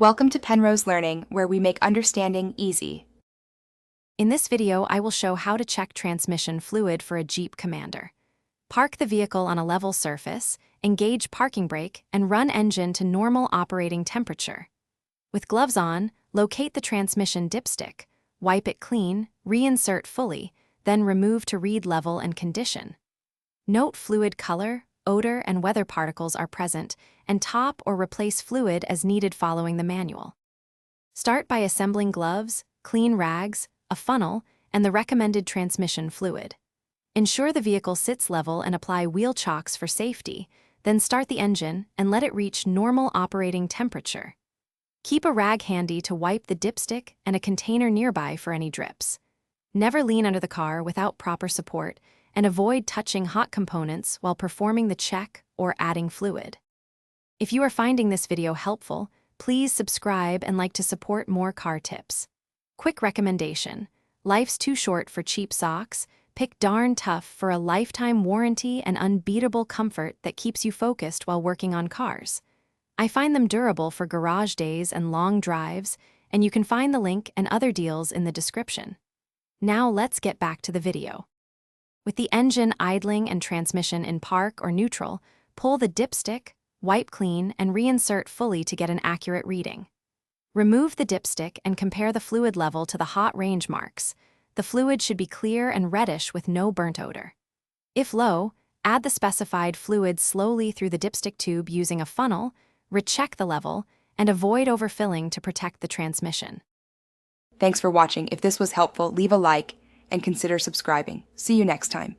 Welcome to Penrose Learning, where we make understanding easy. In this video, I will show how to check transmission fluid for a Jeep Commander. Park the vehicle on a level surface, engage parking brake, and run engine to normal operating temperature. With gloves on, locate the transmission dipstick, wipe it clean, reinsert fully, then remove to read level and condition. Note fluid color, odor, and weather particles are present, and top or replace fluid as needed following the manual. Start by assembling gloves, clean rags, a funnel, and the recommended transmission fluid. Ensure the vehicle sits level and apply wheel chocks for safety, then start the engine and let it reach normal operating temperature. Keep a rag handy to wipe the dipstick and a container nearby for any drips. Never lean under the car without proper support, and avoid touching hot components while performing the check or adding fluid. If you are finding this video helpful, please subscribe and like to support more car tips. Quick recommendation: life's too short for cheap socks. Pick darn tough for a lifetime warranty and unbeatable comfort that keeps you focused while working on cars. I find them durable for garage days and long drives, and you can find the link and other deals in the description. Now let's get back to the video. With the engine idling and transmission in park or neutral, pull the dipstick, wipe clean, and reinsert fully to get an accurate reading. Remove the dipstick and compare the fluid level to the hot range marks. The fluid should be clear and reddish with no burnt odor. If low, add the specified fluid slowly through the dipstick tube using a funnel, recheck the level, and avoid overfilling to protect the transmission. Thanks for watching. If this was helpful, leave a like and consider subscribing. See you next time.